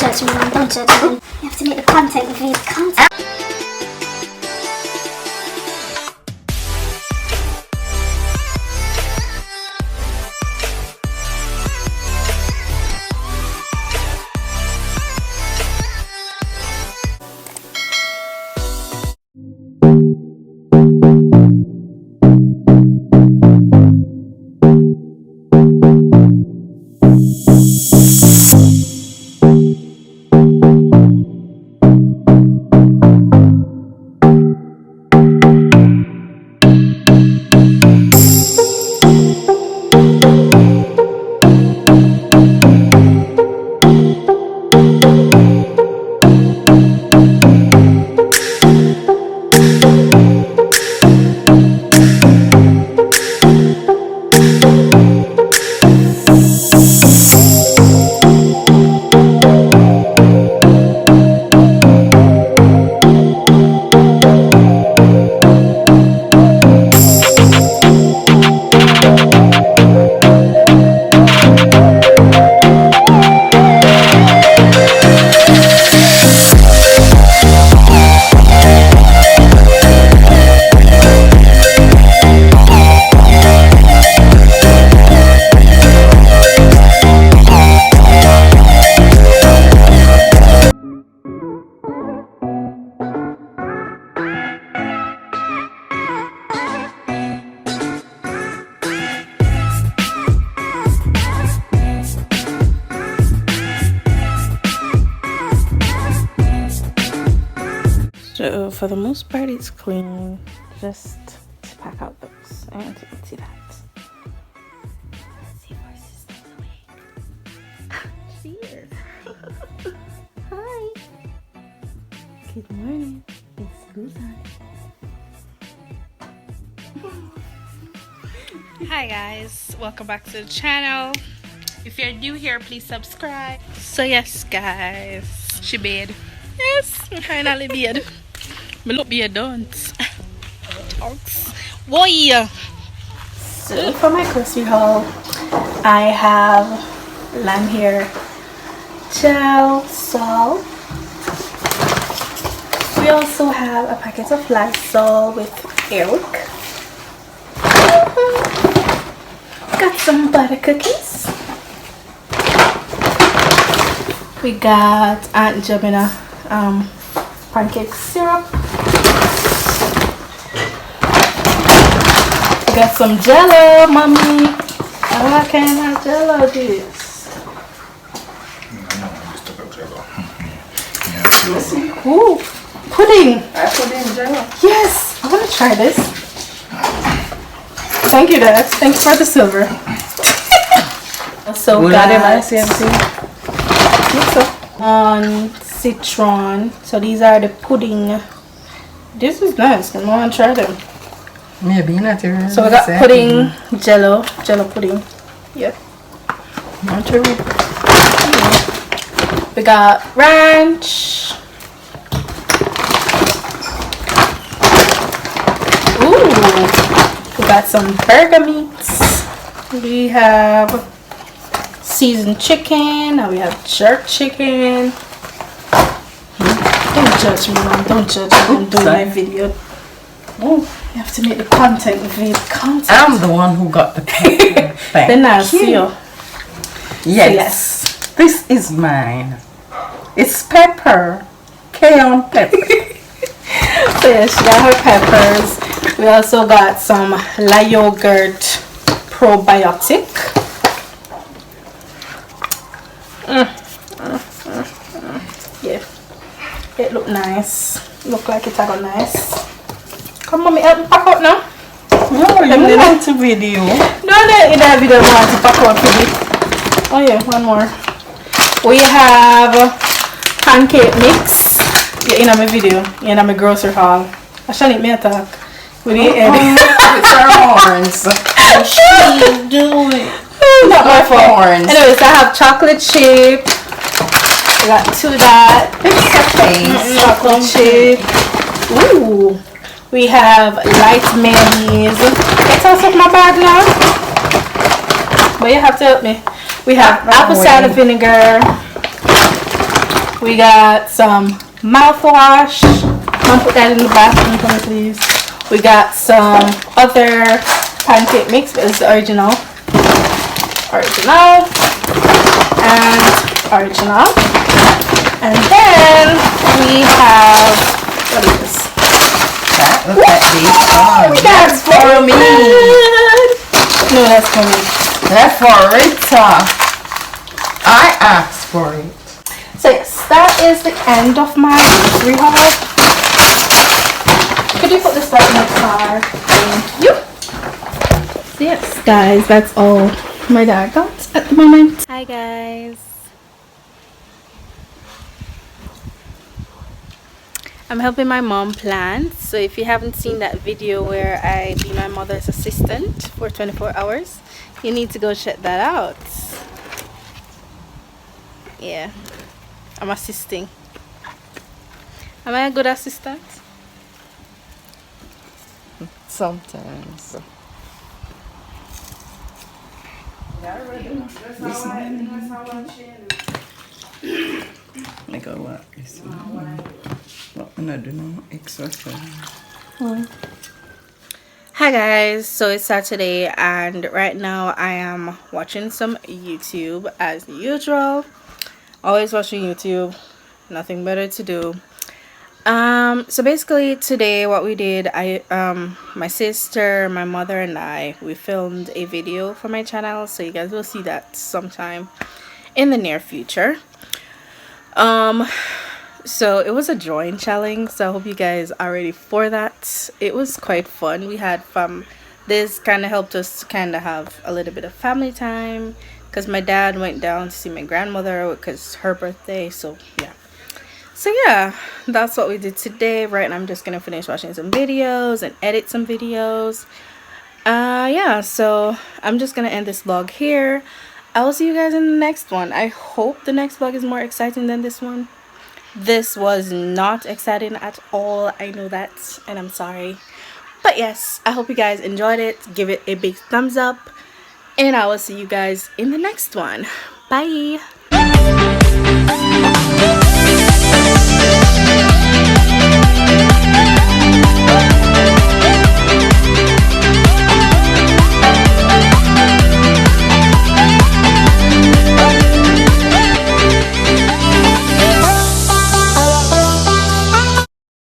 judge me, man. Don't judge me. You have to make the content with the content. So for the most part it's clean, just to pack out those. I want you to see that. Let's see if our sister's awake. She is. Hi. Good morning. It's Susan. Hi guys, welcome back to the channel. If you're new here, please subscribe. So yes guys, she bed. Yes, I finally bed. Me look beard, don't. Talks. Boy. So for my grocery haul, I have lamb hair gel, salt. We also have a packet of Lysol with milk. Got some butter cookies. We got Aunt Jemina pancake syrup. We got some jello, mommy. Why can't I jello this? Ooh, pudding. I put in jello. Yes, I want to try this. Thank you, Dad. Thanks for the silver. So got on citron. So these are the pudding. This is nice. I want to try them. Maybe not. So we got pudding, jello pudding. Yep. Want to read? We got ranch. Ooh, we got some burger meats. We have seasoned chicken, and we have jerk chicken. Don't judge me, man. Don't judge me. I'm doing my video. Oh, you have to make the content with the content. I'm the one who got the pepper. Then I'll see you. Yes. So, yes. This is mine. It's pepper. Cayenne pepper. So yeah, she got her peppers. We also got some La Yogurt probiotic. Yeah, it look nice. Look like it got nice. Come mommy, help me pack out now. No, you want to video. No, in that video I want to pack out for me. Oh yeah, one more. We have pancake mix. Yeah, in my video, in my grocery haul. I shall eat me attack. We need with her horns. She's doing. Not my fault. Anyways, I have chocolate chip. We got two of that. Chocolate chip. Ooh. We have light mayonnaise. Get out of my bag now. But you have to help me. We have apple cider vinegar. We got some mouthwash. Mom, put that in the bathroom for me, please. We got some other pancake mix, but it's the original. Original. And then we have, what is this? Look at these. That's for me. No, that's for me. That's for Rita. I asked for it. So yes, that is the end of my grocery haul. Could you put this back in the car? Thank you. So yes, guys, that's all my dad got at the moment. Hi guys. I'm helping my mom plant. So if you haven't seen that video where I be my mother's assistant for 24 hours, you need to go check that out. Yeah, I'm assisting. Am I a good assistant? Sometimes. Like a what? But I'm not doing no exercise. Hi guys, so it's Saturday and right now I am watching some YouTube as usual. Always watching YouTube, nothing better to do. So basically today what we did, my sister, my mother and we filmed a video for my channel, so you guys will see that sometime in the near future. So it was a drawing challenge, so I hope you guys are ready for that. It was quite fun. We had this kind of helped us kind of have a little bit of family time because my dad went down to see my grandmother because her birthday. So yeah, that's what we did today. Right now I'm just gonna finish watching some videos and edit some videos. Yeah, so I'm just gonna end this vlog here. I will see you guys in the next one. I hope the next vlog is more exciting than this one. This was not exciting at all, I know that, and I'm sorry, but yes, I hope you guys enjoyed it. Give it a big thumbs up and I will see you guys in the next one. Bye.